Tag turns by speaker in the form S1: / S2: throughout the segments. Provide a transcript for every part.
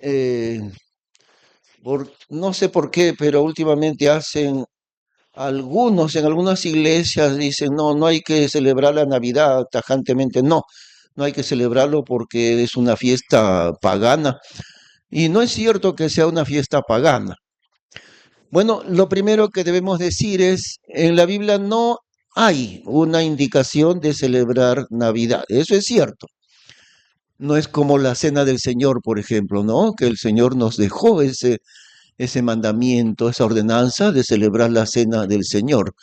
S1: eh, no sé por qué, pero últimamente hacen algunos, en algunas iglesias dicen, no, no hay que celebrar la Navidad tajantemente, no, no hay que celebrarlo porque es una fiesta pagana. Y no es cierto que sea una fiesta pagana. Bueno, lo primero que debemos decir es, en la Biblia no hay una indicación de celebrar Navidad. Eso es cierto. No es como la cena del Señor, por ejemplo, ¿no? Que el Señor nos dejó ese mandamiento, esa ordenanza de celebrar la cena del Señor.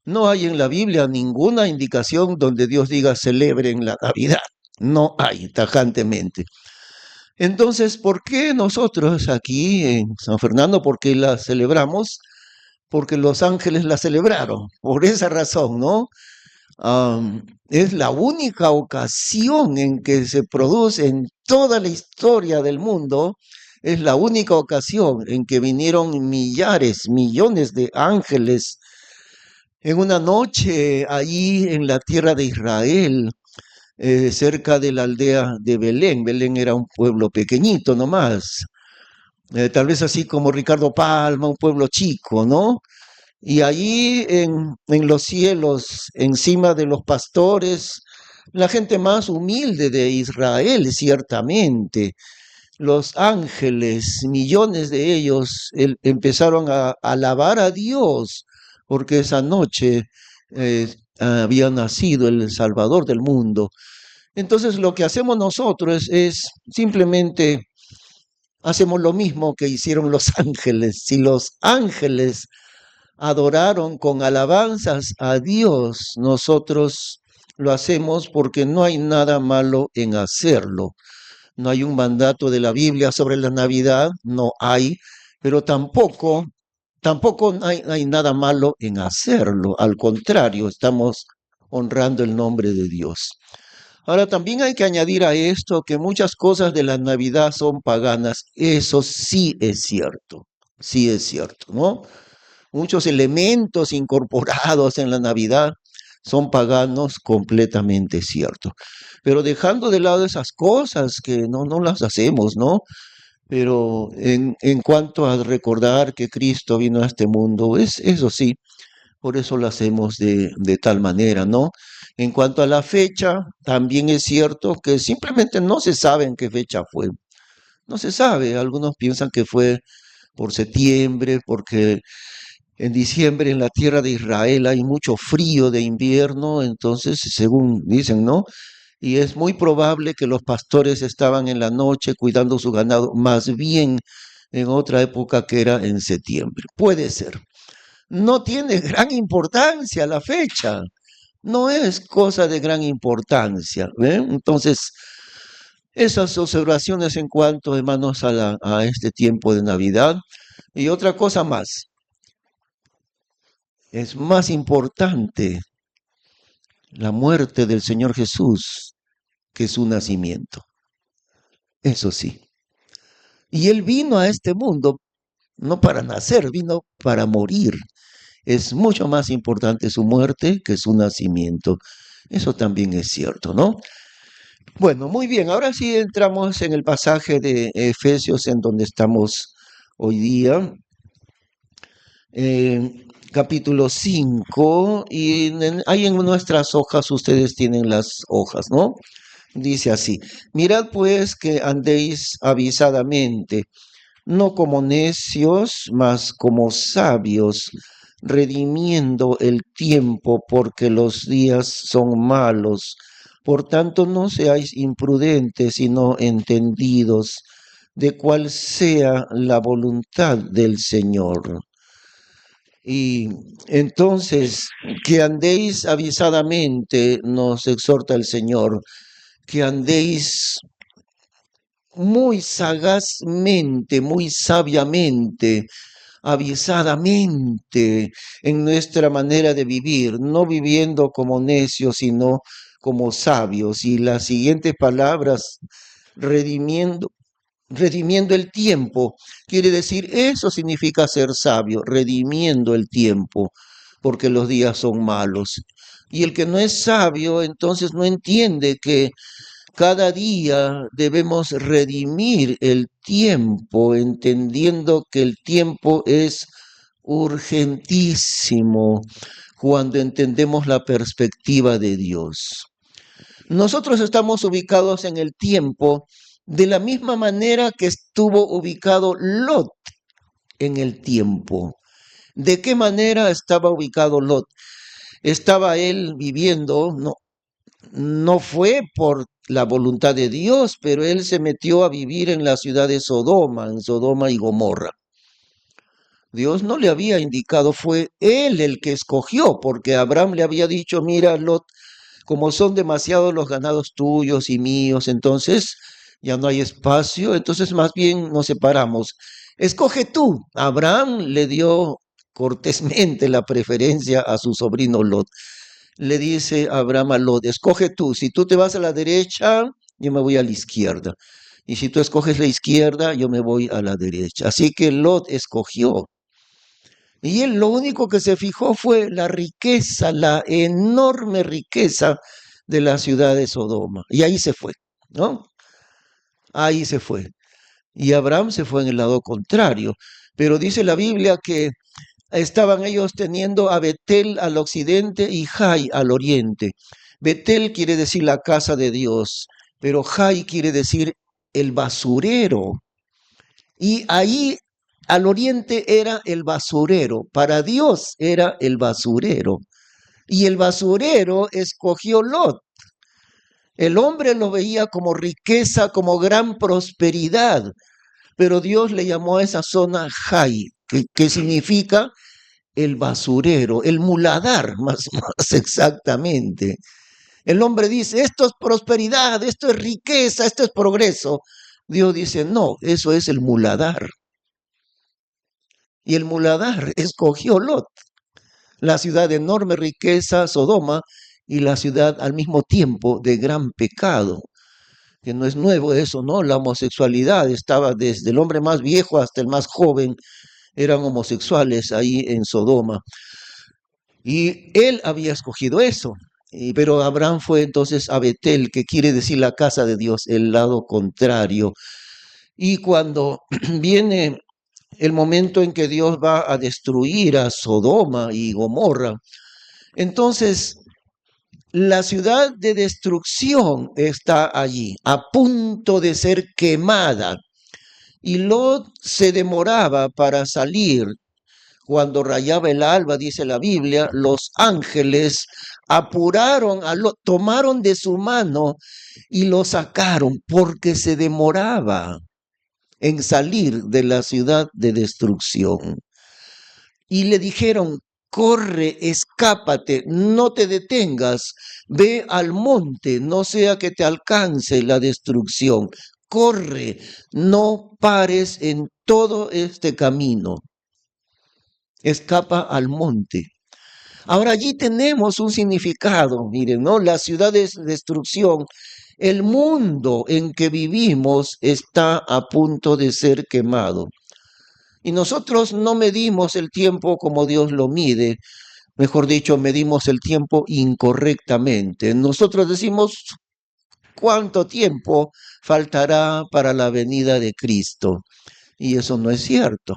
S1: No hay en la Biblia ninguna indicación donde Dios diga celebren la Navidad. No hay, tajantemente. Entonces, ¿por qué nosotros aquí en San Fernando, por qué la celebramos? Porque los ángeles la celebraron, por esa razón, ¿no? Es la única ocasión en que se produce en toda la historia del mundo, es la única ocasión en que vinieron millares, millones de ángeles en una noche allí en la tierra de Israel, cerca de la aldea de Belén. Belén era un pueblo pequeñito nomás, tal vez así como Ricardo Palma, un pueblo chico, ¿no? Y allí en los cielos, encima de los pastores, la gente más humilde de Israel, ciertamente, los ángeles, millones de ellos, empezaron a alabar a Dios, porque esa noche había nacido el Salvador del mundo. Entonces lo que hacemos nosotros es simplemente hacemos lo mismo que hicieron los ángeles. Si los ángeles adoraron con alabanzas a Dios, nosotros lo hacemos porque no hay nada malo en hacerlo. No hay un mandato de la Biblia sobre la Navidad, no hay, pero tampoco hay nada malo en hacerlo. Al contrario, estamos honrando el nombre de Dios. Ahora, también hay que añadir a esto que muchas cosas de la Navidad son paganas. Eso sí es cierto, ¿no? Muchos elementos incorporados en la Navidad son paganos, completamente cierto. Pero dejando de lado esas cosas que no las hacemos, ¿no? Pero en cuanto a recordar que Cristo vino a este mundo, eso sí, por eso lo hacemos de tal manera, ¿no? En cuanto a la fecha, también es cierto que simplemente no se sabe en qué fecha fue. No se sabe, algunos piensan que fue por septiembre, porque en diciembre en la tierra de Israel hay mucho frío de invierno, entonces, según dicen, ¿no? Y es muy probable que los pastores estaban en la noche cuidando su ganado, más bien en otra época que era en septiembre. Puede ser. No tiene gran importancia la fecha, no es cosa de gran importancia. ¿Ve? Entonces, esas observaciones en cuanto, hermanos, a este tiempo de Navidad. Y otra cosa más, es más importante la muerte del Señor Jesús que su nacimiento. Eso sí. Y Él vino a este mundo no para nacer, vino para morir. Es mucho más importante su muerte que su nacimiento. Eso también es cierto, ¿no? Bueno, muy bien, ahora sí entramos en el pasaje de Efesios en donde estamos hoy día, capítulo 5 y ahí en nuestras hojas ustedes tienen las hojas, ¿no? Dice así, mirad pues que andéis avisadamente, no como necios, mas como sabios, redimiendo el tiempo, porque los días son malos. Por tanto, no seáis imprudentes, sino entendidos de cuál sea la voluntad del Señor. Y entonces, que andéis avisadamente, nos exhorta el Señor, que andéis muy sagazmente, muy sabiamente, avisadamente en nuestra manera de vivir, no viviendo como necios, sino como sabios. Y las siguientes palabras, redimiendo, redimiendo el tiempo, quiere decir, eso significa ser sabio, redimiendo el tiempo, porque los días son malos. Y el que no es sabio, entonces no entiende que Cada día debemos redimir el tiempo, entendiendo que el tiempo es urgentísimo cuando entendemos la perspectiva de Dios. Nosotros estamos ubicados en el tiempo de la misma manera que estuvo ubicado Lot en el tiempo. ¿De qué manera estaba ubicado Lot? Estaba él viviendo, no fue por la voluntad de Dios, pero él se metió a vivir en la ciudad de Sodoma, en Sodoma y Gomorra. Dios no le había indicado, fue él el que escogió, porque Abraham le había dicho, mira, Lot, como son demasiados los ganados tuyos y míos, entonces ya no hay espacio, entonces más bien nos separamos. Escoge tú. Abraham le dio cortésmente la preferencia a su sobrino Lot. Le dice Abraham a Lot, escoge tú, si tú te vas a la derecha, yo me voy a la izquierda. Y si tú escoges la izquierda, yo me voy a la derecha. Así que Lot escogió. Y él lo único que se fijó fue la riqueza, la enorme riqueza de la ciudad de Sodoma. Y ahí se fue, ¿no? Ahí se fue. Y Abraham se fue en el lado contrario. Pero dice la Biblia que estaban ellos teniendo a Betel al occidente y Jai al oriente. Betel quiere decir la casa de Dios, pero Jai quiere decir el basurero. Y ahí al oriente era el basurero, para Dios era el basurero. Y el basurero escogió Lot. El hombre lo veía como riqueza, como gran prosperidad, pero Dios le llamó a esa zona Jai, que significa el basurero, el muladar, más exactamente. El hombre dice, esto es prosperidad, esto es riqueza, esto es progreso. Dios dice, no, eso es el muladar. Y el muladar escogió Lot, la ciudad de enorme riqueza, Sodoma, y la ciudad al mismo tiempo de gran pecado, que no es nuevo eso, ¿no? La homosexualidad estaba desde el hombre más viejo hasta el más joven, eran homosexuales ahí en Sodoma. Y él había escogido eso. Pero Abraham fue entonces a Betel, que quiere decir la casa de Dios, el lado contrario. Y cuando viene el momento en que Dios va a destruir a Sodoma y Gomorra, entonces la ciudad de destrucción está allí, a punto de ser quemada. Y Lot se demoraba para salir. Cuando rayaba el alba, dice la Biblia, los ángeles apuraron a Lot, tomaron de su mano y lo sacaron porque se demoraba en salir de la ciudad de destrucción. Y le dijeron, corre, escápate, no te detengas, ve al monte, no sea que te alcance la destrucción. Corre, no pares en todo este camino. Escapa al monte. Ahora allí tenemos un significado, miren, ¿no? La ciudad de destrucción, el mundo en que vivimos está a punto de ser quemado. Y nosotros no medimos el tiempo como Dios lo mide, mejor dicho, medimos el tiempo incorrectamente. Nosotros decimos, ¿cuánto tiempo faltará para la venida de Cristo? Y eso no es cierto,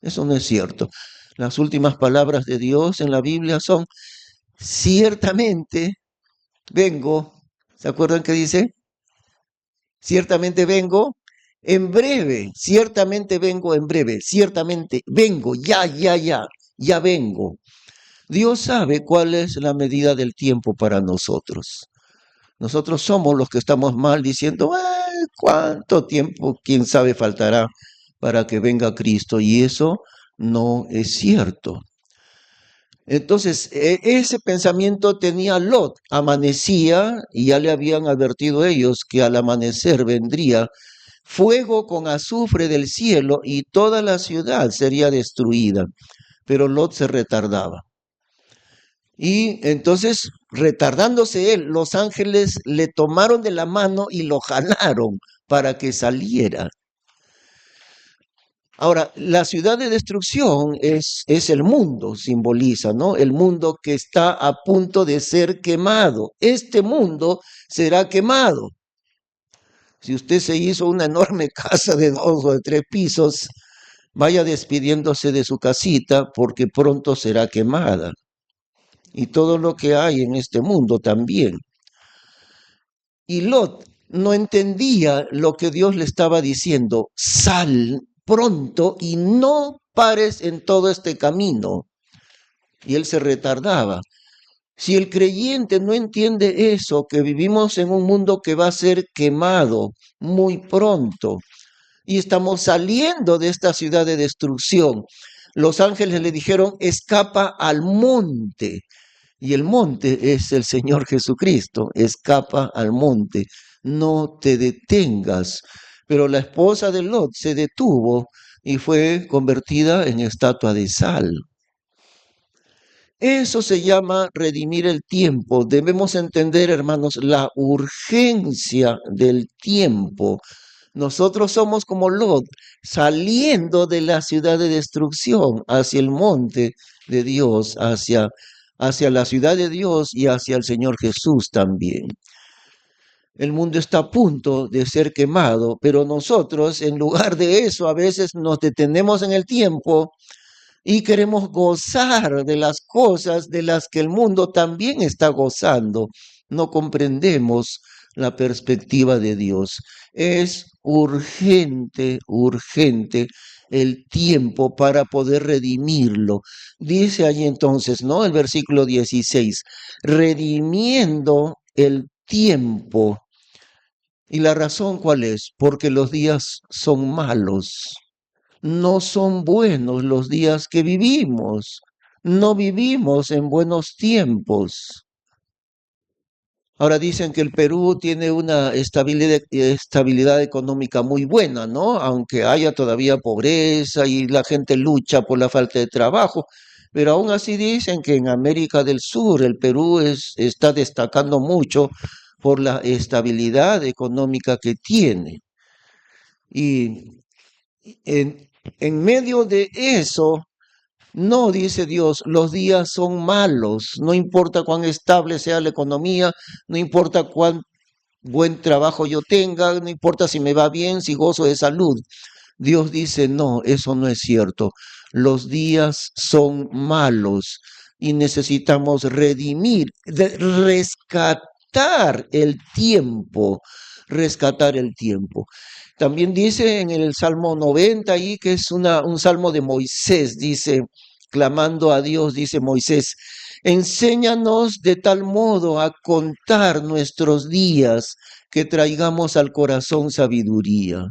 S1: eso no es cierto. Las últimas palabras de Dios en la Biblia son, ciertamente vengo, ¿se acuerdan qué dice? Ciertamente vengo en breve, ciertamente vengo en breve, ciertamente vengo, ya vengo. Dios sabe cuál es la medida del tiempo para nosotros. Nosotros somos los que estamos mal diciendo, ¿cuánto tiempo, quién sabe, faltará para que venga Cristo? Y eso no es cierto. Entonces, ese pensamiento tenía Lot. Amanecía y ya le habían advertido ellos que al amanecer vendría fuego con azufre del cielo y toda la ciudad sería destruida. Pero Lot se retardaba. Y entonces, retardándose él, los ángeles le tomaron de la mano y lo jalaron para que saliera. Ahora, la ciudad de destrucción es el mundo, simboliza, ¿no? El mundo que está a punto de ser quemado. Este mundo será quemado. Si usted se hizo una enorme casa de 2 o de 3 pisos, vaya despidiéndose de su casita porque pronto será quemada. Y todo lo que hay en este mundo también. Y Lot no entendía lo que Dios le estaba diciendo. Sal pronto y no pares en todo este camino. Y él se retardaba. Si el creyente no entiende eso, que vivimos en un mundo que va a ser quemado muy pronto, y estamos saliendo de esta ciudad de destrucción. Los ángeles le dijeron, escapa al monte. Y el monte es el Señor Jesucristo. Escapa al monte. No te detengas. Pero la esposa de Lot se detuvo y fue convertida en estatua de sal. Eso se llama redimir el tiempo. Debemos entender, hermanos, la urgencia del tiempo. Nosotros somos como Lot, saliendo de la ciudad de destrucción hacia el monte de Dios, hacia la ciudad de Dios y hacia el Señor Jesús también. El mundo está a punto de ser quemado, pero nosotros, en lugar de eso, a veces nos detenemos en el tiempo y queremos gozar de las cosas de las que el mundo también está gozando. No comprendemos la perspectiva de Dios. Es urgente, urgente el tiempo para poder redimirlo. Dice allí entonces, ¿no? El versículo 16, redimiendo el tiempo. ¿Y la razón cuál es? Porque los días son malos. No son buenos los días que vivimos. No vivimos en buenos tiempos. Ahora dicen que el Perú tiene una estabilidad económica muy buena, ¿no? Aunque haya todavía pobreza y la gente lucha por la falta de trabajo. Pero aún así dicen que en América del Sur el Perú está destacando mucho por la estabilidad económica que tiene. Y en medio de eso, no, dice Dios, los días son malos, no importa cuán estable sea la economía, no importa cuán buen trabajo yo tenga, no importa si me va bien, si gozo de salud. Dios dice, no, eso no es cierto. Los días son malos y necesitamos redimir, rescatar el tiempo, rescatar el tiempo. También dice en el Salmo 90 ahí, que es un salmo de Moisés, dice, clamando a Dios, dice Moisés, enséñanos de tal modo a contar nuestros días que traigamos al corazón sabiduría.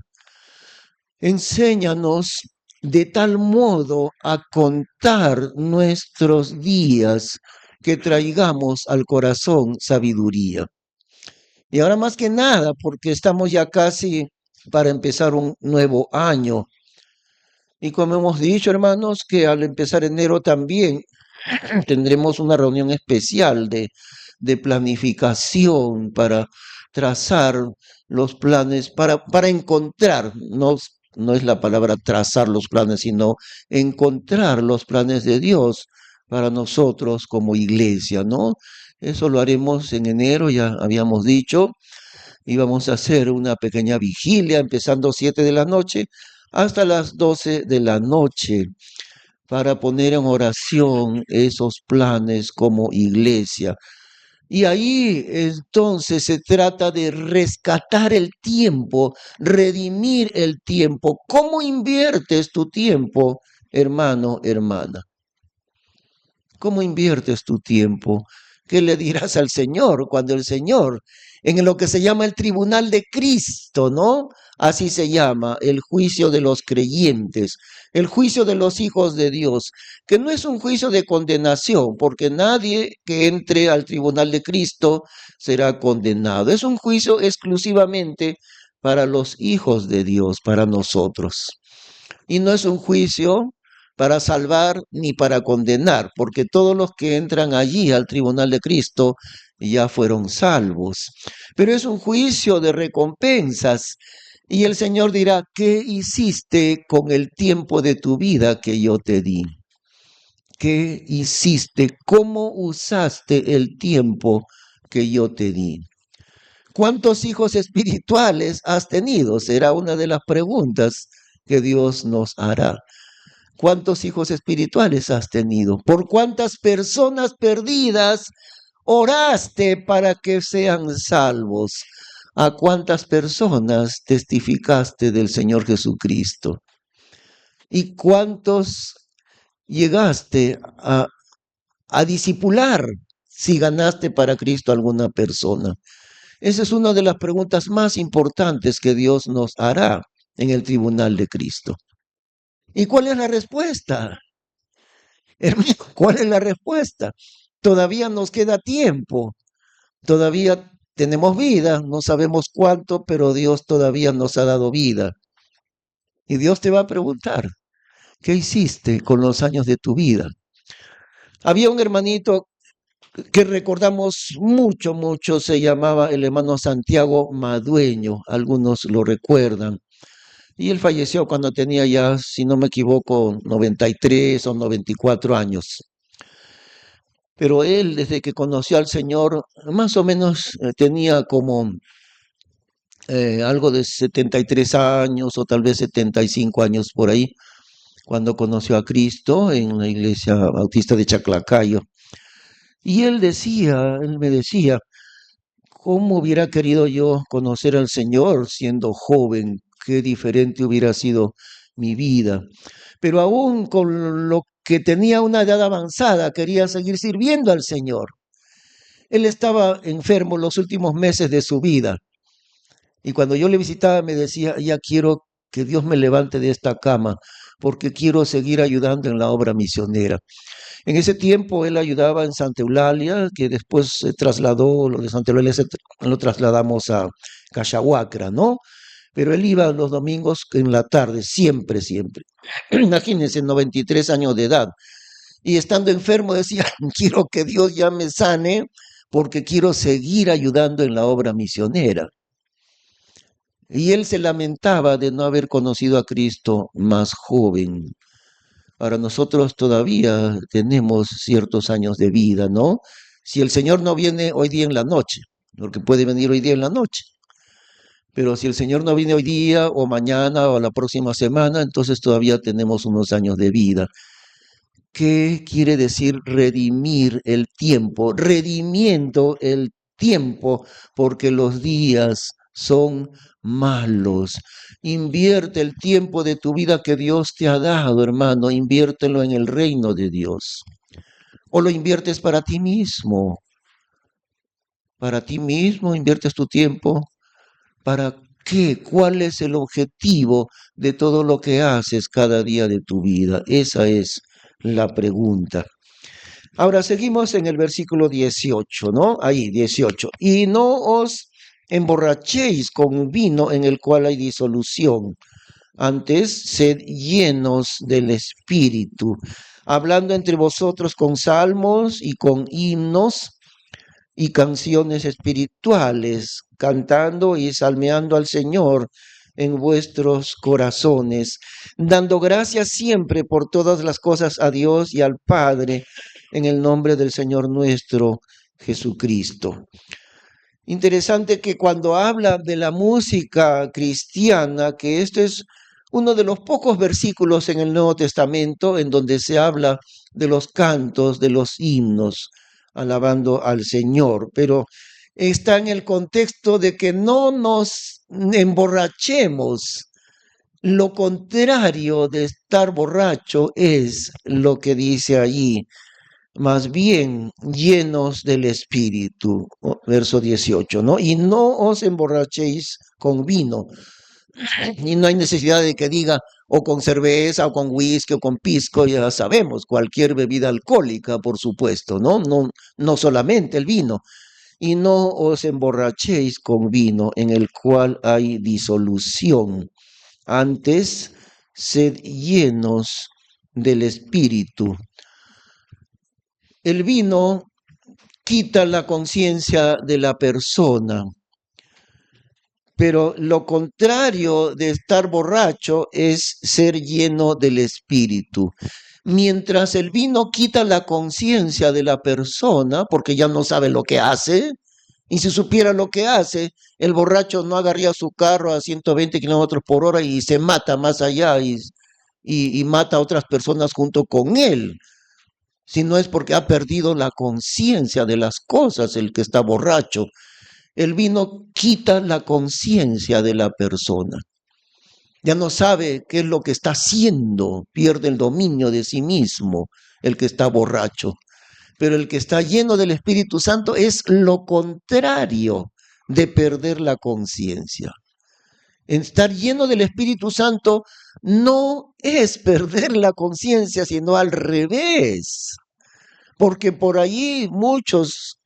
S1: Enséñanos de tal modo a contar nuestros días que traigamos al corazón sabiduría. Y ahora más que nada, porque estamos ya casi para empezar un nuevo año. Y como hemos dicho, hermanos, que al empezar enero también tendremos una reunión especial de planificación para trazar los planes, para encontrar, no es la palabra trazar los planes, sino encontrar los planes de Dios para nosotros como iglesia, ¿no? Eso lo haremos en enero, ya habíamos dicho. Íbamos a hacer una pequeña vigilia empezando 7 de la noche hasta las 12 de la noche para poner en oración esos planes como iglesia. Y ahí entonces se trata de rescatar el tiempo, redimir el tiempo. ¿Cómo inviertes tu tiempo, hermano, hermana? ¿Cómo inviertes tu tiempo? ¿Qué le dirás al Señor cuando el Señor, en lo que se llama el tribunal de Cristo, ¿no? Así se llama, el juicio de los creyentes, el juicio de los hijos de Dios, que no es un juicio de condenación, porque nadie que entre al tribunal de Cristo será condenado. Es un juicio exclusivamente para los hijos de Dios, para nosotros. Y no es un juicio para salvar ni para condenar, porque todos los que entran allí al tribunal de Cristo ya fueron salvos. Pero es un juicio de recompensas. Y el Señor dirá, ¿qué hiciste con el tiempo de tu vida que yo te di? ¿Qué hiciste? ¿Cómo usaste el tiempo que yo te di? ¿Cuántos hijos espirituales has tenido? Será una de las preguntas que Dios nos hará. ¿Cuántos hijos espirituales has tenido? ¿Por cuántas personas perdidas oraste para que sean salvos? ¿A cuántas personas testificaste del Señor Jesucristo? ¿Y cuántos llegaste a discipular si ganaste para Cristo a alguna persona? Esa es una de las preguntas más importantes que Dios nos hará en el tribunal de Cristo. ¿Y cuál es la respuesta? Hermano, ¿cuál es la respuesta? Todavía nos queda tiempo, todavía tenemos vida, no sabemos cuánto, pero Dios todavía nos ha dado vida. Y Dios te va a preguntar, ¿qué hiciste con los años de tu vida? Había un hermanito que recordamos mucho, mucho, se llamaba el hermano Santiago Madueño, algunos lo recuerdan. Y él falleció cuando tenía ya, si no me equivoco, 93 o 94 años. Pero él, desde que conoció al Señor, más o menos tenía como algo de 73 años o tal vez 75 años por ahí, cuando conoció a Cristo en la iglesia bautista de Chaclacayo. Y él me decía, ¿cómo hubiera querido yo conocer al Señor siendo joven? Qué diferente hubiera sido mi vida. Pero aún con lo que tenía una edad avanzada, quería seguir sirviendo al Señor. Él estaba enfermo los últimos meses de su vida. Y cuando yo le visitaba me decía, ya quiero que Dios me levante de esta cama, porque quiero seguir ayudando en la obra misionera. En ese tiempo él ayudaba en Santa Eulalia, que después se trasladó, lo de Santa Eulalia lo trasladamos a Cachahuacra, ¿no? Pero él iba los domingos en la tarde, siempre, siempre. Imagínense, 93 años de edad. Y estando enfermo decía, quiero que Dios ya me sane porque quiero seguir ayudando en la obra misionera. Y él se lamentaba de no haber conocido a Cristo más joven. Ahora nosotros todavía tenemos ciertos años de vida, ¿no? Si el Señor no viene hoy día en la noche, porque puede venir hoy día en la noche, pero si el Señor no viene hoy día o mañana o la próxima semana, entonces todavía tenemos unos años de vida. ¿Qué quiere decir redimir el tiempo? Redimiendo el tiempo, porque los días son malos. Invierte el tiempo de tu vida que Dios te ha dado, hermano, inviértelo en el reino de Dios. O lo inviertes para ti mismo. Para ti mismo inviertes tu tiempo. ¿Para qué? ¿Cuál es el objetivo de todo lo que haces cada día de tu vida? Esa es la pregunta. Ahora seguimos en el versículo 18, ¿no? Ahí, 18. Y no os emborrachéis con vino en el cual hay disolución. Antes, sed llenos del Espíritu, hablando entre vosotros con salmos y con himnos y canciones espirituales, cantando y salmeando al Señor en vuestros corazones, dando gracias siempre por todas las cosas a Dios y al Padre, en el nombre del Señor nuestro Jesucristo. Interesante que cuando habla de la música cristiana, que esto es uno de los pocos versículos en el Nuevo Testamento en donde se habla de los cantos, de los himnos, alabando al Señor, pero está en el contexto de que no nos emborrachemos. Lo contrario de estar borracho es lo que dice allí, más bien llenos del Espíritu, verso 18, ¿no? Y no os emborrachéis con vino, y no hay necesidad de que diga o con cerveza o con whisky o con pisco, ya sabemos, cualquier bebida alcohólica, por supuesto, ¿no? No solamente el vino. Y no os emborrachéis con vino en el cual hay disolución. Antes, sed llenos del Espíritu. El vino quita la conciencia de la persona, pero lo contrario de estar borracho es ser lleno del Espíritu. Mientras el vino quita la conciencia de la persona, porque ya no sabe lo que hace, Y si supiera lo que hace, el borracho no agarraría su carro a 120 kilómetros por hora y se mata más allá y mata a otras personas junto con él, si no es porque ha perdido la conciencia de las cosas el que está borracho. El vino quita la conciencia de la persona. Ya no sabe qué es lo que está haciendo, pierde el dominio de sí mismo el que está borracho. Pero el que está lleno del Espíritu Santo es lo contrario de perder la conciencia. Estar lleno del Espíritu Santo no es perder la conciencia, sino al revés. Porque por ahí muchos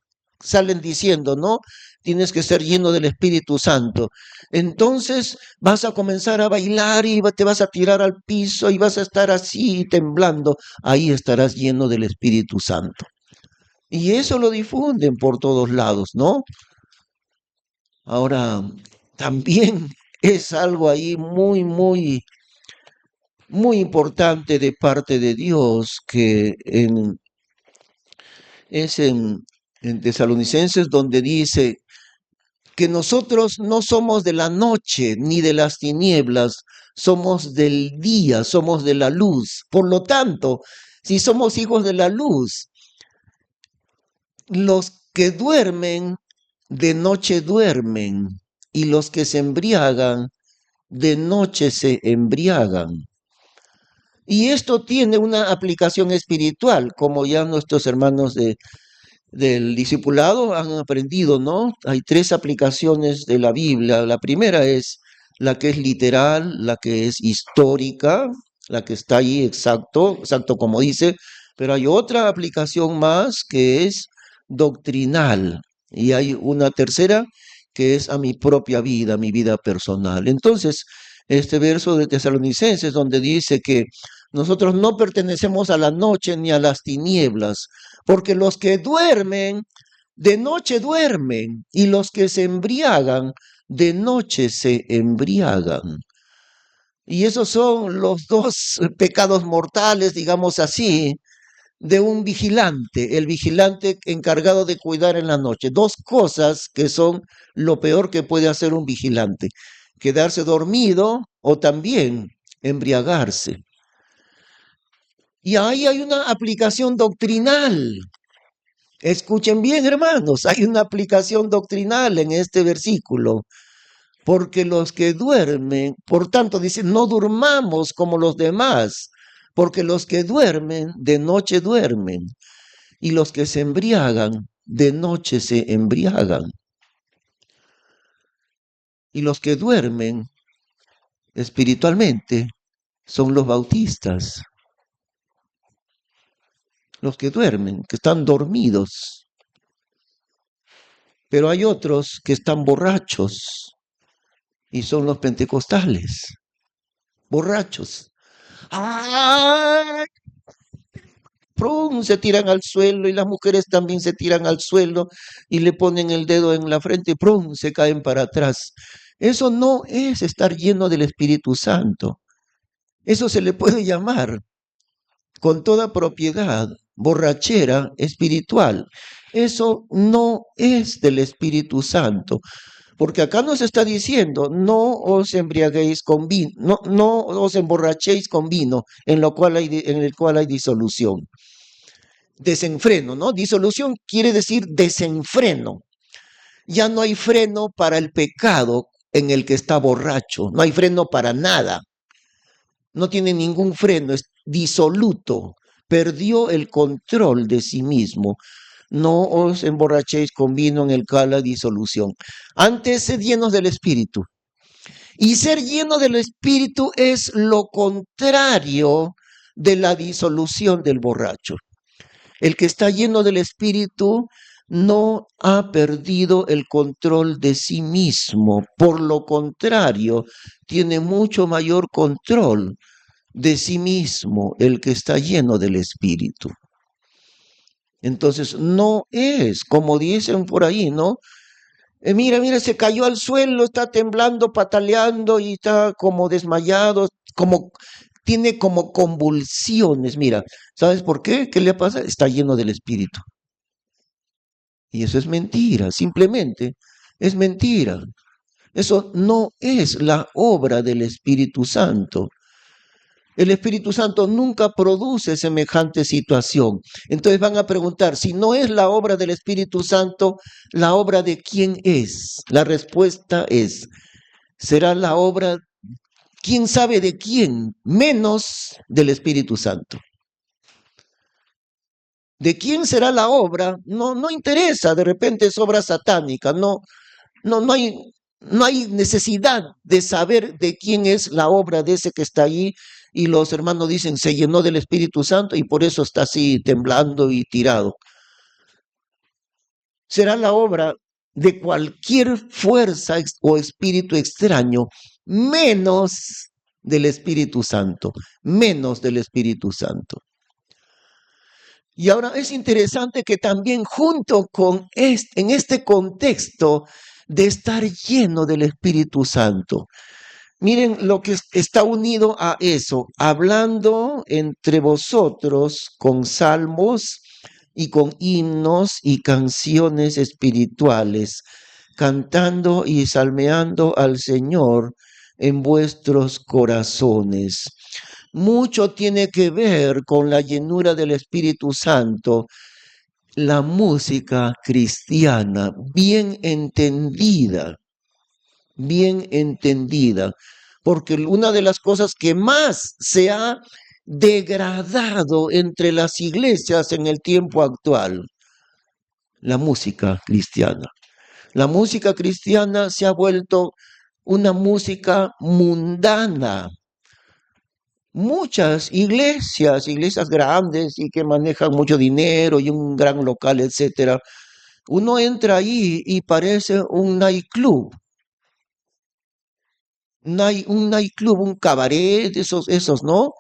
S1: salen diciendo, ¿no? Tienes que ser lleno del Espíritu Santo. Entonces vas a comenzar a bailar y te vas a tirar al piso y vas a estar así temblando. Ahí estarás lleno del Espíritu Santo. Y eso lo difunden por todos lados, ¿no? Ahora, también es algo ahí muy importante de parte de Dios que es en Tesalonicenses donde dice que nosotros no somos de la noche ni de las tinieblas, somos del día, somos de la luz. Por lo tanto, si somos hijos de la luz, los que duermen, de noche duermen, y los que se embriagan, de noche se embriagan. Y esto tiene una aplicación espiritual, como ya nuestros hermanos del discipulado han aprendido, ¿no? Hay tres aplicaciones de la Biblia. La primera es la que es literal, la que es histórica, la que está ahí exacto como dice, pero hay otra aplicación más que es doctrinal y hay una tercera que es a mi propia vida, mi vida personal. Entonces, este verso de Tesalonicenses donde dice que nosotros no pertenecemos a la noche ni a las tinieblas, porque los que duermen, de noche duermen, y los que se embriagan, de noche se embriagan. Y esos son los dos pecados mortales, digamos así, de un vigilante, el vigilante encargado de cuidar en la noche. Dos cosas que son lo peor que puede hacer un vigilante, quedarse dormido o también embriagarse. Y ahí hay una aplicación doctrinal. Escuchen bien, hermanos, hay una aplicación doctrinal en este versículo, porque los que duermen, por tanto, dice, no durmamos como los demás, porque los que duermen, de noche duermen, y los que se embriagan, de noche se embriagan. Y los que duermen espiritualmente son los bautistas, los que duermen, que están dormidos. Pero hay otros que están borrachos y son los pentecostales, borrachos. ¡Ay! ¡Prum! Se tiran al suelo y las mujeres también se tiran al suelo y le ponen el dedo en la frente y ¡prum! Se caen para atrás. Eso no es estar lleno del Espíritu Santo. Eso se le puede llamar con toda propiedad borrachera espiritual. Eso no es del Espíritu Santo. Porque acá nos está diciendo, no os embriaguéis con vino, no os emborrachéis con vino, en el cual hay disolución. Desenfreno, ¿no? Disolución quiere decir desenfreno. Ya no hay freno para el pecado en el que está borracho, no hay freno para nada. No tiene ningún freno, es disoluto, perdió el control de sí mismo. No os emborrachéis con vino en el cual hay disolución. Antes sed llenos del Espíritu. Y ser lleno del Espíritu es lo contrario de la disolución del borracho. El que está lleno del Espíritu no ha perdido el control de sí mismo. Por lo contrario, tiene mucho mayor control de sí mismo el que está lleno del Espíritu. Entonces, no es como dicen por ahí, ¿no? Mira, se cayó al suelo, está temblando, pataleando y está como desmayado, tiene como convulsiones. Mira, ¿sabes por qué? ¿Qué le pasa? Está lleno del Espíritu. Y eso es mentira, simplemente es mentira. Eso no es la obra del Espíritu Santo. El Espíritu Santo nunca produce semejante situación. Entonces van a preguntar, si no es la obra del Espíritu Santo, ¿la obra de quién es? La respuesta es, será la obra, quién sabe de quién, menos del Espíritu Santo. ¿De quién será la obra? No, no interesa, de repente es obra satánica, no hay necesidad de saber de quién es la obra de ese que está allí. Y los hermanos dicen, se llenó del Espíritu Santo y por eso está así temblando y tirado. Será la obra de cualquier fuerza o espíritu extraño, menos del Espíritu Santo, menos del Espíritu Santo. Y ahora es interesante que también junto con en este contexto de estar lleno del Espíritu Santo, miren lo que está unido a eso, hablando entre vosotros con salmos y con himnos y canciones espirituales, cantando y salmeando al Señor en vuestros corazones. Mucho tiene que ver con la llenura del Espíritu Santo, la música cristiana, bien entendida, porque una de las cosas que más se ha degradado entre las iglesias en el tiempo actual, la música cristiana. La música cristiana se ha vuelto una música mundana. Muchas iglesias grandes y que manejan mucho dinero y un gran local, etcétera. Uno entra ahí y parece un nightclub, un nightclub, un cabaret, esos, ¿no?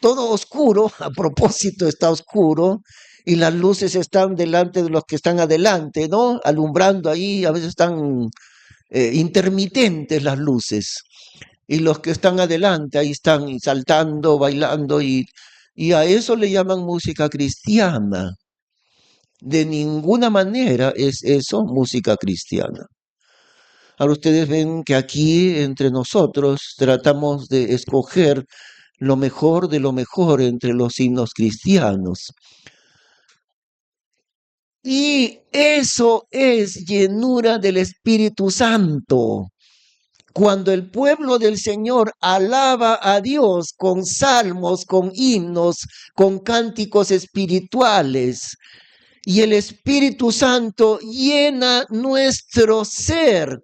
S1: Todo oscuro, a propósito está oscuro, y las luces están delante de los que están adelante, ¿no? Alumbrando ahí, a veces están intermitentes las luces, y los que están adelante ahí están saltando, bailando, y a eso le llaman música cristiana. De ninguna manera es eso música cristiana. Ahora ustedes ven que aquí entre nosotros tratamos de escoger lo mejor de lo mejor entre los himnos cristianos. Y eso es llenura del Espíritu Santo. Cuando el pueblo del Señor alaba a Dios con salmos, con himnos, con cánticos espirituales, y el Espíritu Santo llena nuestro ser.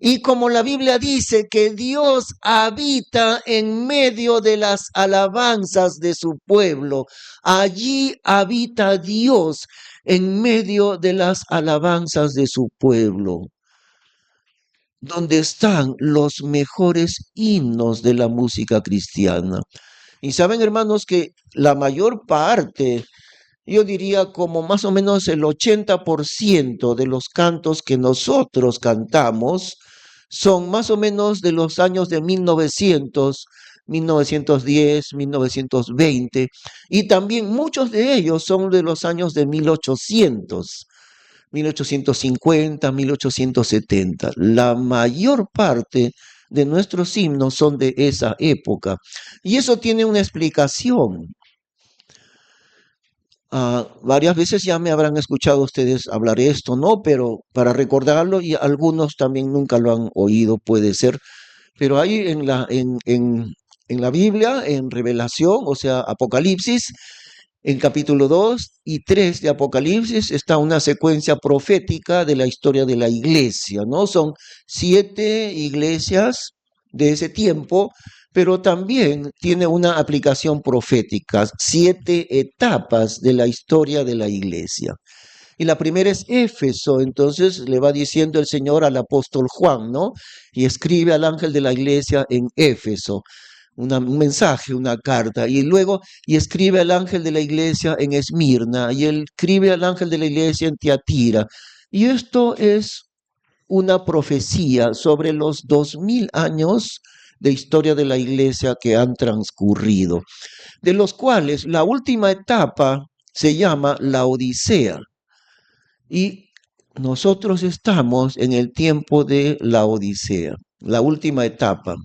S1: Y como la Biblia dice que Dios habita en medio de las alabanzas de su pueblo, allí habita Dios en medio de las alabanzas de su pueblo, donde están los mejores himnos de la música cristiana. Y saben, hermanos, que la mayor parte, yo diría como más o menos el 80% de los cantos que nosotros cantamos son más o menos de los años de 1900, 1910, 1920, y también muchos de ellos son de los años de 1800. 1850, 1870. La mayor parte de nuestros himnos son de esa época. Y eso tiene una explicación. Varias veces ya me habrán escuchado ustedes hablar esto, ¿no? Pero para recordarlo, y algunos también nunca lo han oído, puede ser. Pero ahí en la Biblia, en Revelación, o sea, Apocalipsis, en capítulo 2 y 3 de Apocalipsis está una secuencia profética de la historia de la iglesia, ¿no? Son 7 iglesias de ese tiempo, pero también tiene una aplicación profética, 7 etapas de la historia de la iglesia. Y la primera es Éfeso, entonces le va diciendo el Señor al apóstol Juan, ¿no? Y escribe al ángel de la iglesia en Éfeso un mensaje, una carta, y luego, y escribe al ángel de la iglesia en Esmirna, y él escribe al ángel de la iglesia en Tiatira. Y esto es una profecía sobre los 2000 años de historia de la iglesia que han transcurrido, de los cuales la última etapa se llama la Odisea. Y nosotros estamos en el tiempo de la Odisea, la última etapa.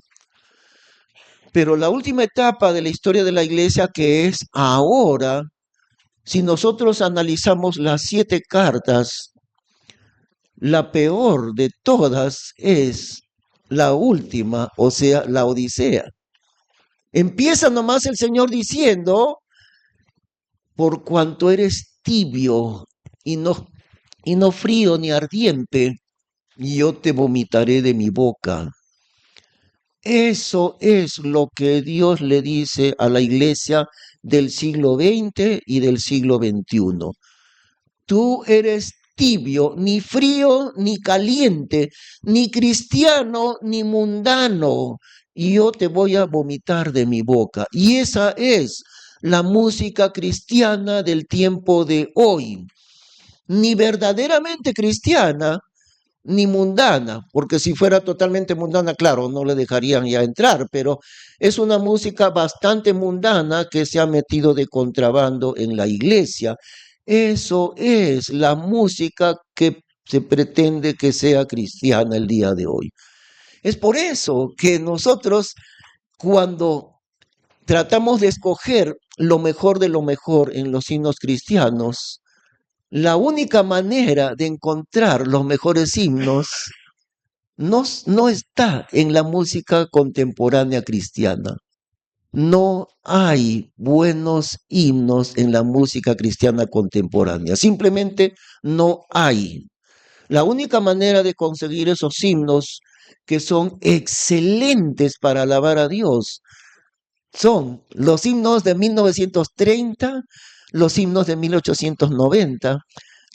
S1: Pero la última etapa de la historia de la iglesia, que es ahora, si nosotros analizamos las 7 cartas, la peor de todas es la última, o sea, la Odisea. Empieza nomás el Señor diciendo, por cuanto eres tibio y no frío ni ardiente, yo te vomitaré de mi boca. Eso es lo que Dios le dice a la iglesia del siglo XX y del siglo XXI. Tú eres tibio, ni frío ni caliente, ni cristiano ni mundano, y yo te voy a vomitar de mi boca. Y esa es la música cristiana del tiempo de hoy. Ni verdaderamente cristiana, ni mundana, porque si fuera totalmente mundana, claro, no le dejarían ya entrar, pero es una música bastante mundana que se ha metido de contrabando en la iglesia. Eso es la música que se pretende que sea cristiana el día de hoy. Es por eso que nosotros, cuando tratamos de escoger lo mejor de lo mejor en los himnos cristianos, la única manera de encontrar los mejores himnos no está en la música contemporánea cristiana. No hay buenos himnos en la música cristiana contemporánea. Simplemente no hay. La única manera de conseguir esos himnos que son excelentes para alabar a Dios son los himnos de 1930, los himnos de 1890,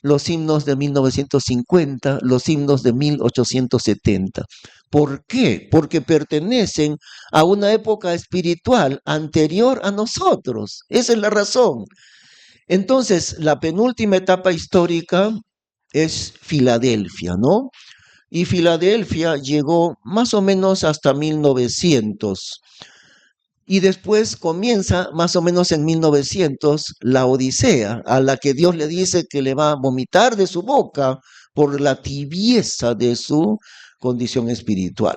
S1: los himnos de 1950, los himnos de 1870. ¿Por qué? Porque pertenecen a una época espiritual anterior a nosotros. Esa es la razón. Entonces, la penúltima etapa histórica es Filadelfia, ¿no? Y Filadelfia llegó más o menos hasta 1900. Y después comienza más o menos en 1900 la Odisea, a la que Dios le dice que le va a vomitar de su boca por la tibieza de su condición espiritual.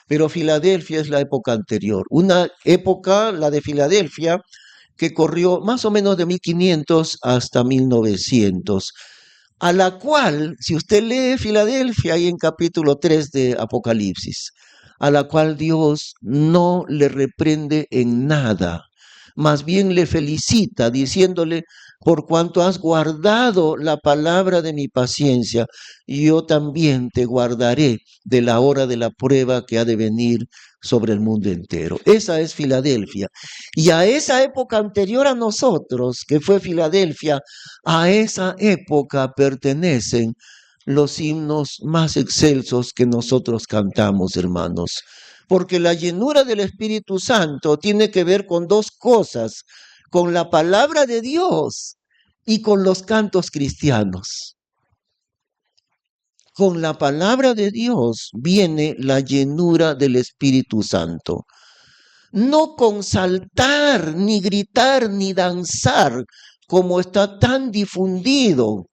S1: Pero Filadelfia es la época anterior, una época, la de Filadelfia, que corrió más o menos de 1500 hasta 1900, a la cual, si usted lee Filadelfia, ahí en capítulo 3 de Apocalipsis, a la cual Dios no le reprende en nada, más bien le felicita diciéndole, por cuanto has guardado la palabra de mi paciencia, yo también te guardaré de la hora de la prueba que ha de venir sobre el mundo entero. Esa es Filadelfia. Y a esa época anterior a nosotros, que fue Filadelfia, a esa época pertenecen los himnos más excelsos que nosotros cantamos, hermanos. Porque la llenura del Espíritu Santo tiene que ver con 2 cosas, con la palabra de Dios y con los cantos cristianos. Con la palabra de Dios viene la llenura del Espíritu Santo. No con saltar, ni gritar, ni danzar, como está tan difundido.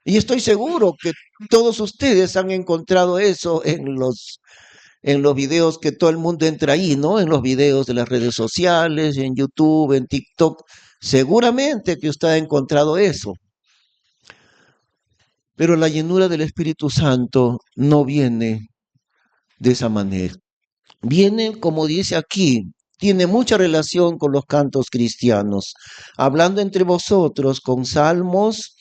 S1: Y estoy seguro que todos ustedes han encontrado eso en los videos que todo el mundo entra ahí, ¿no? En los videos de las redes sociales, en YouTube, en TikTok. Seguramente que usted ha encontrado eso. Pero la llenura del Espíritu Santo no viene de esa manera. Viene, como dice aquí, tiene mucha relación con los cantos cristianos, hablando entre vosotros con salmos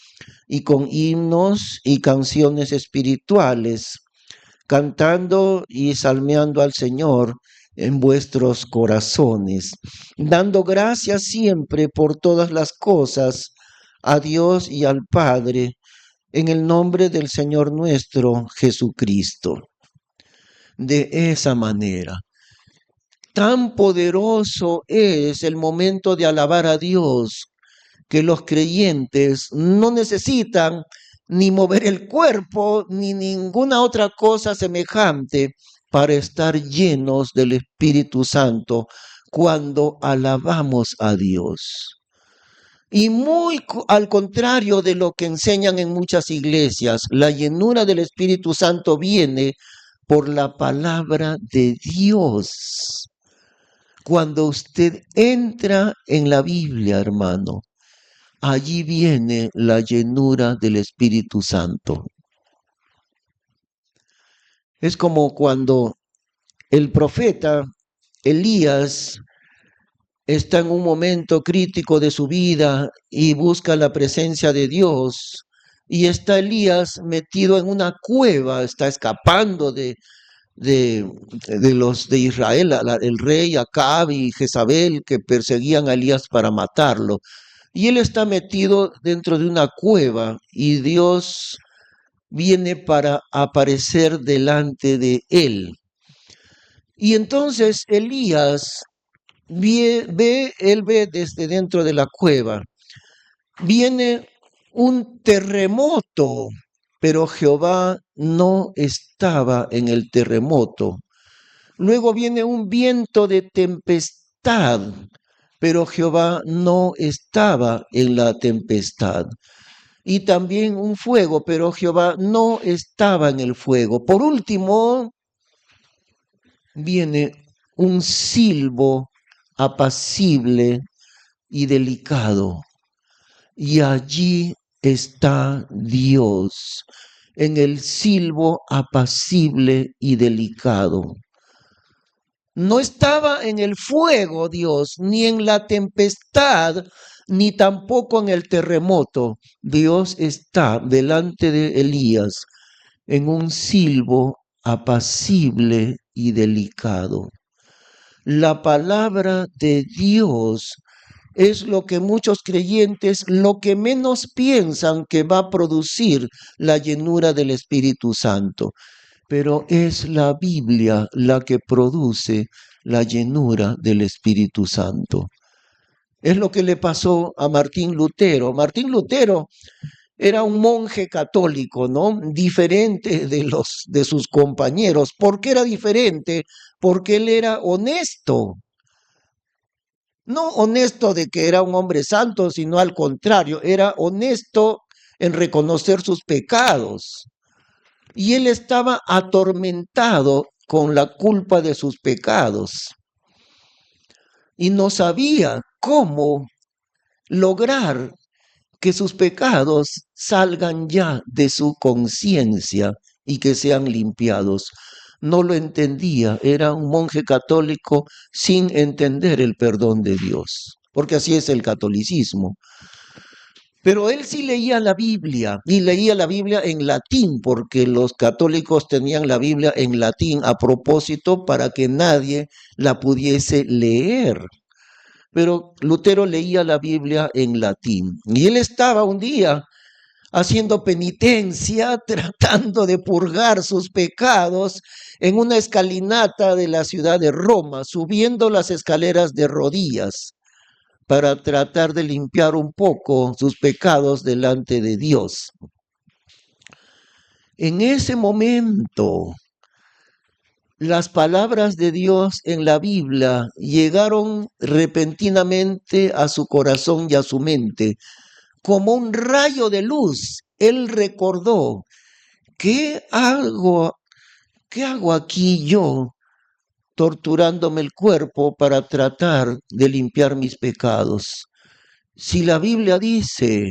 S1: y con himnos y canciones espirituales, cantando y salmeando al Señor en vuestros corazones, dando gracias siempre por todas las cosas a Dios y al Padre, en el nombre del Señor nuestro Jesucristo. De esa manera, tan poderoso es el momento de alabar a Dios que los creyentes no necesitan ni mover el cuerpo ni ninguna otra cosa semejante para estar llenos del Espíritu Santo cuando alabamos a Dios. Y muy al contrario de lo que enseñan en muchas iglesias, la llenura del Espíritu Santo viene por la palabra de Dios. Cuando usted entra en la Biblia, hermano, allí viene la llenura del Espíritu Santo. Es como cuando el profeta Elías está en un momento crítico de su vida y busca la presencia de Dios. Y está Elías metido en una cueva, está escapando de, los de Israel, el rey Acab y Jezabel que perseguían a Elías para matarlo. Y él está metido dentro de una cueva y Dios viene para aparecer delante de él. Y entonces Elías él ve desde dentro de la cueva, viene un terremoto, pero Jehová no estaba en el terremoto. Luego viene un viento de tempestad, pero Jehová no estaba en la tempestad. Y también un fuego, pero Jehová no estaba en el fuego. Por último, viene un silbo apacible y delicado. Y allí está Dios, en el silbo apacible y delicado. No estaba en el fuego Dios, ni en la tempestad, ni tampoco en el terremoto. Dios está delante de Elías en un silbo apacible y delicado. La palabra de Dios es lo que muchos creyentes, lo que menos piensan que va a producir la llenura del Espíritu Santo. Pero es la Biblia la que produce la llenura del Espíritu Santo. Es lo que le pasó a Martín Lutero. Martín Lutero era un monje católico, ¿no? Diferente de sus compañeros. ¿Por qué era diferente? Porque él era honesto. No honesto de que era un hombre santo, sino al contrario, era honesto en reconocer sus pecados. Y él estaba atormentado con la culpa de sus pecados. Y no sabía cómo lograr que sus pecados salgan ya de su conciencia y que sean limpiados. No lo entendía, era un monje católico sin entender el perdón de Dios, porque así es el catolicismo. Pero él sí leía la Biblia, y leía la Biblia en latín, porque los católicos tenían la Biblia en latín a propósito para que nadie la pudiese leer. Pero Lutero leía la Biblia en latín. Y él estaba un día haciendo penitencia, tratando de purgar sus pecados en una escalinata de la ciudad de Roma, subiendo las escaleras de rodillas para tratar de limpiar un poco sus pecados delante de Dios. En ese momento, las palabras de Dios en la Biblia llegaron repentinamente a su corazón y a su mente, como un rayo de luz. Él recordó, ¿qué hago aquí yo torturándome el cuerpo para tratar de limpiar mis pecados? Si la Biblia dice,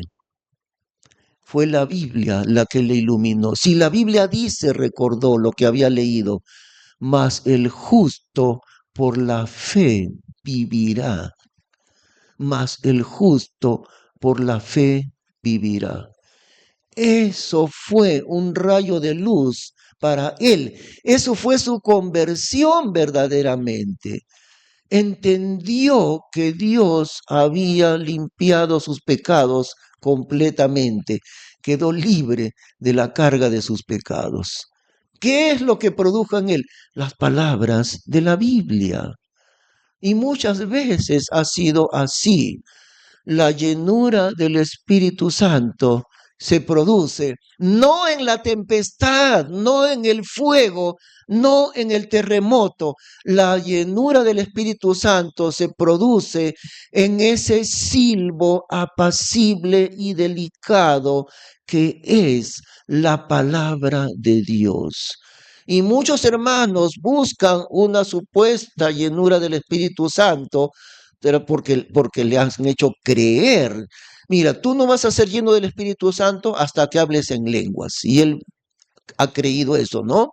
S1: fue la Biblia la que le iluminó. Si la Biblia dice, recordó lo que había leído, mas el justo por la fe vivirá. Mas el justo por la fe vivirá. Eso fue un rayo de luz para él. Eso fue su conversión verdaderamente. Entendió que Dios había limpiado sus pecados completamente. Quedó libre de la carga de sus pecados. ¿Qué es lo que produjo en él? Las palabras de la Biblia. Y muchas veces ha sido así. La llenura del Espíritu Santo se produce, no en la tempestad, no en el fuego, no en el terremoto. La llenura del Espíritu Santo se produce en ese silbo apacible y delicado que es la palabra de Dios. Y muchos hermanos buscan una supuesta llenura del Espíritu Santo, pero porque le han hecho creer. Mira, tú no vas a ser lleno del Espíritu Santo hasta que hables en lenguas. Y él ha creído eso, ¿no?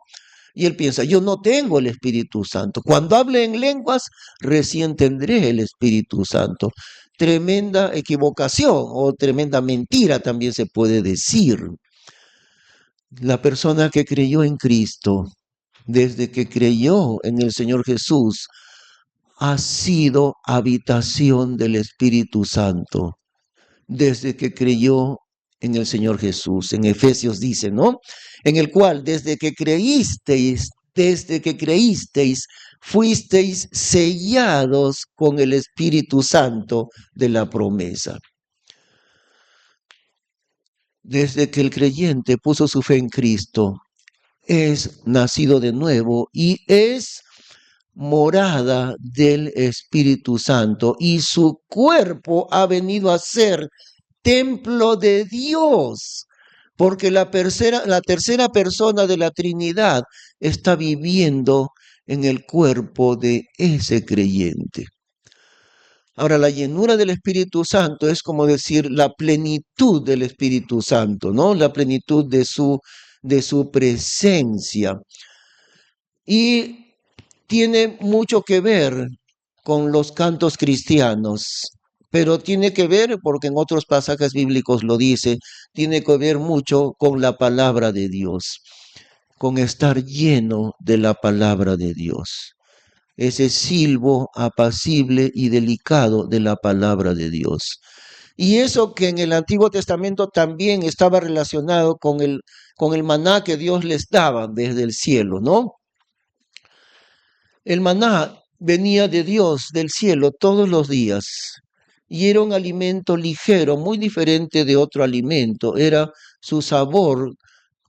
S1: Y él piensa, yo no tengo el Espíritu Santo. Cuando hable en lenguas, recién tendré el Espíritu Santo. Tremenda equivocación o tremenda mentira también se puede decir. La persona que creyó en Cristo, desde que creyó en el Señor Jesús, ha sido habitación del Espíritu Santo desde que creyó en el Señor Jesús. En Efesios dice, ¿no? En el cual desde que creísteis, fuisteis sellados con el Espíritu Santo de la promesa. Desde que el creyente puso su fe en Cristo, es nacido de nuevo y es morada del Espíritu Santo, y su cuerpo ha venido a ser templo de Dios, porque la tercera persona de la Trinidad está viviendo en el cuerpo de ese creyente. Ahora, la llenura del Espíritu Santo es como decir la plenitud del Espíritu Santo, ¿no? La plenitud de su presencia. Y tiene mucho que ver con los cantos cristianos, pero tiene que ver, porque en otros pasajes bíblicos lo dice, tiene que ver mucho con la palabra de Dios, con estar lleno de la palabra de Dios. Ese silbo apacible y delicado de la palabra de Dios. Y eso que en el Antiguo Testamento también estaba relacionado con el maná que Dios les daba desde el cielo, ¿no? El maná venía de Dios, del cielo, todos los días, y era un alimento ligero, muy diferente de otro alimento. Era su sabor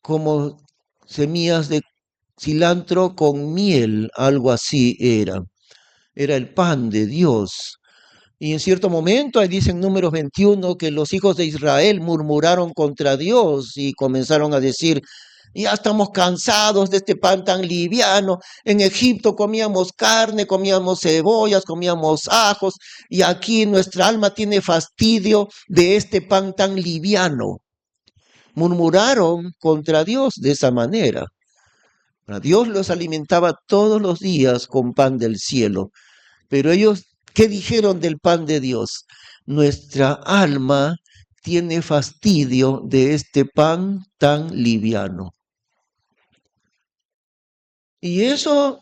S1: como semillas de cilantro con miel, algo así era. Era el pan de Dios. Y en cierto momento, ahí dice en Números 21, que los hijos de Israel murmuraron contra Dios y comenzaron a decir, ya estamos cansados de este pan tan liviano. En Egipto comíamos carne, comíamos cebollas, comíamos ajos, y aquí nuestra alma tiene fastidio de este pan tan liviano. Murmuraron contra Dios de esa manera. Dios los alimentaba todos los días con pan del cielo, pero ellos, ¿qué dijeron del pan de Dios? Nuestra alma tiene fastidio de este pan tan liviano. Y eso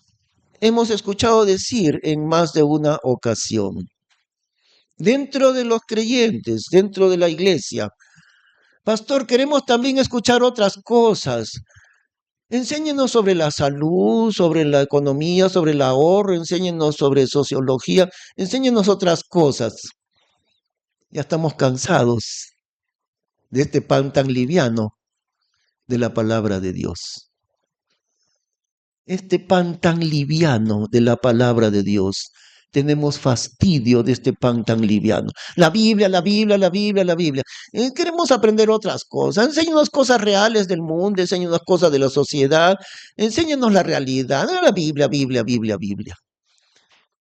S1: hemos escuchado decir en más de una ocasión. Dentro de los creyentes, dentro de la iglesia, pastor, queremos también escuchar otras cosas. Enséñenos sobre la salud, sobre la economía, sobre el ahorro, enséñenos sobre sociología, enséñenos otras cosas. Ya estamos cansados de este pan tan liviano de la palabra de Dios. Este pan tan liviano de la palabra de Dios. Tenemos fastidio de este pan tan liviano. La Biblia, la Biblia, la Biblia, la Biblia. Queremos aprender otras cosas. Enséñanos cosas reales del mundo, enséñanos cosas de la sociedad, enséñanos la realidad. La Biblia, Biblia, Biblia, Biblia.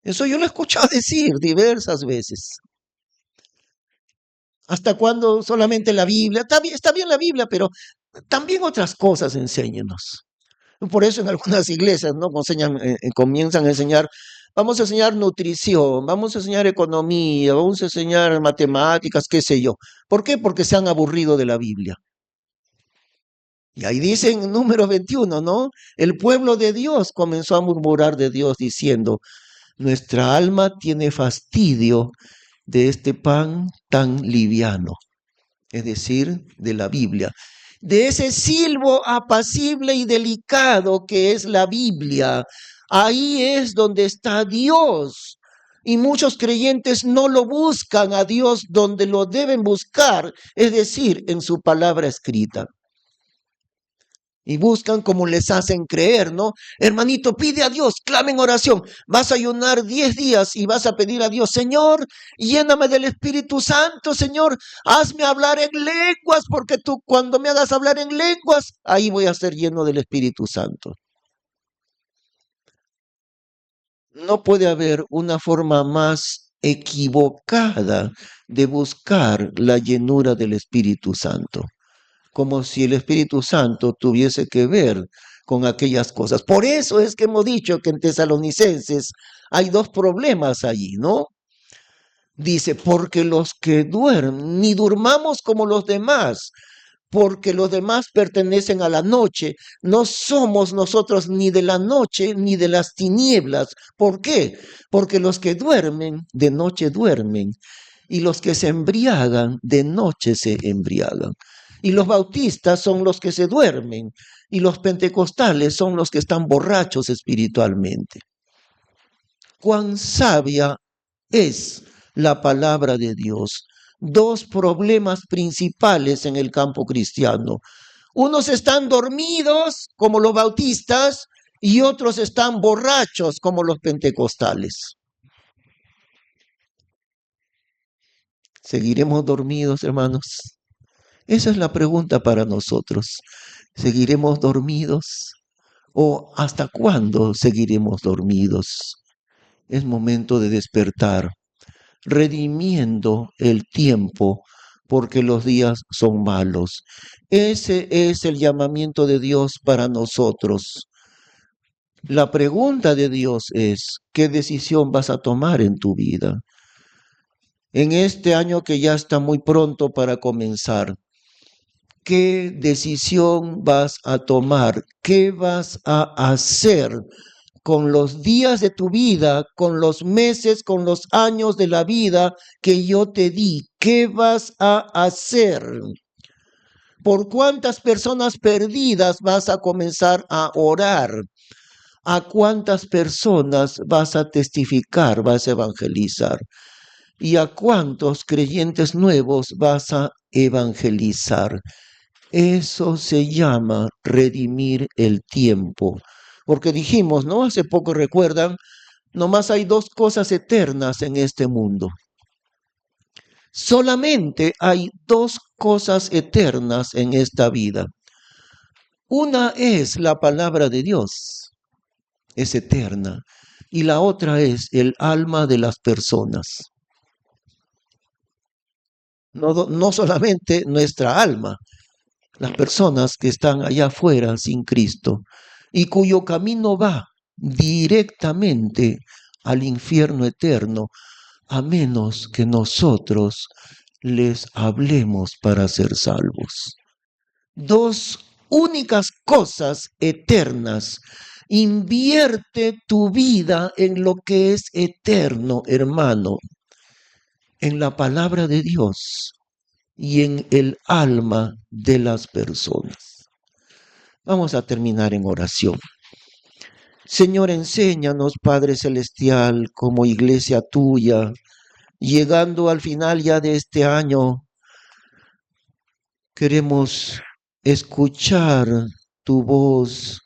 S1: Eso yo lo he escuchado decir diversas veces. ¿Hasta cuándo solamente la Biblia? Está bien la Biblia, pero también otras cosas enséñenos. Por eso en algunas iglesias, ¿no? Comienzan a enseñar, vamos a enseñar nutrición, vamos a enseñar economía, vamos a enseñar matemáticas, qué sé yo. ¿Por qué? Porque se han aburrido de la Biblia. Y ahí dice en Números 21, ¿no? El pueblo de Dios comenzó a murmurar de Dios diciendo, nuestra alma tiene fastidio de este pan tan liviano, es decir, de la Biblia. De ese silbo apacible y delicado que es la Biblia. Ahí es donde está Dios. Y muchos creyentes no lo buscan a Dios donde lo deben buscar, es decir, en su palabra escrita. Y buscan como les hacen creer, ¿no? Hermanito, pide a Dios, clama en oración. Vas a ayunar 10 días y vas a pedir a Dios, Señor, lléname del Espíritu Santo, Señor, hazme hablar en lenguas, porque tú cuando me hagas hablar en lenguas, ahí voy a ser lleno del Espíritu Santo. No puede haber una forma más equivocada de buscar la llenura del Espíritu Santo, como si el Espíritu Santo tuviese que ver con aquellas cosas. Por eso es que hemos dicho que en Tesalonicenses hay dos problemas allí, ¿no? Dice, porque los que duermen, ni durmamos como los demás, porque los demás pertenecen a la noche. No somos nosotros ni de la noche ni de las tinieblas. ¿Por qué? Porque los que duermen, de noche duermen, y los que se embriagan, de noche se embriagan. Y los bautistas son los que se duermen, y los pentecostales son los que están borrachos espiritualmente. Cuán sabia es la palabra de Dios. Dos problemas principales en el campo cristiano. Unos están dormidos, como los bautistas, y otros están borrachos, como los pentecostales. ¿Seguiremos dormidos, hermanos? Esa es la pregunta para nosotros. ¿Seguiremos dormidos? ¿O hasta cuándo seguiremos dormidos? Es momento de despertar, redimiendo el tiempo, porque los días son malos. Ese es el llamamiento de Dios para nosotros. La pregunta de Dios es, ¿qué decisión vas a tomar en tu vida? En este año que ya está muy pronto para comenzar, ¿qué decisión vas a tomar? ¿Qué vas a hacer con los días de tu vida, con los meses, con los años de la vida que yo te di? ¿Qué vas a hacer? ¿Por cuántas personas perdidas vas a comenzar a orar? ¿A cuántas personas vas a testificar, vas a evangelizar? ¿Y a cuántos creyentes nuevos vas a evangelizar? Eso se llama redimir el tiempo. Porque dijimos, ¿no? Hace poco recuerdan, nomás hay dos cosas eternas en este mundo. Solamente hay dos cosas eternas en esta vida. Una es la palabra de Dios, es eterna. Y la otra es el alma de las personas. No solamente nuestra alma, las personas que están allá afuera sin Cristo y cuyo camino va directamente al infierno eterno, a menos que nosotros les hablemos para ser salvos. Dos únicas cosas eternas. Invierte tu vida en lo que es eterno, hermano, en la palabra de Dios y en el alma de las personas. Vamos a terminar en oración. Señor, enséñanos, Padre Celestial, como iglesia tuya, llegando al final ya de este año, queremos escuchar tu voz,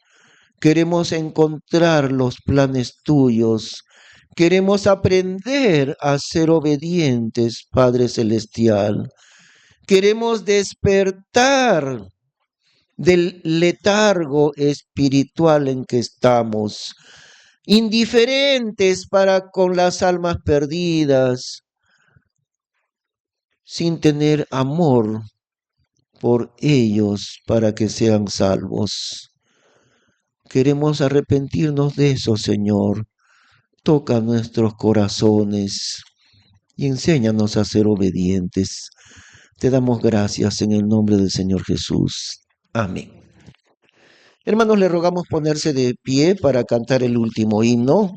S1: queremos encontrar los planes tuyos, queremos aprender a ser obedientes, Padre Celestial. Queremos despertar del letargo espiritual en que estamos, indiferentes para con las almas perdidas, sin tener amor por ellos para que sean salvos. Queremos arrepentirnos de eso, Señor. Toca nuestros corazones y enséñanos a ser obedientes. Te damos gracias en el nombre del Señor Jesús. Amén. Hermanos, le rogamos ponerse de pie para cantar el último himno.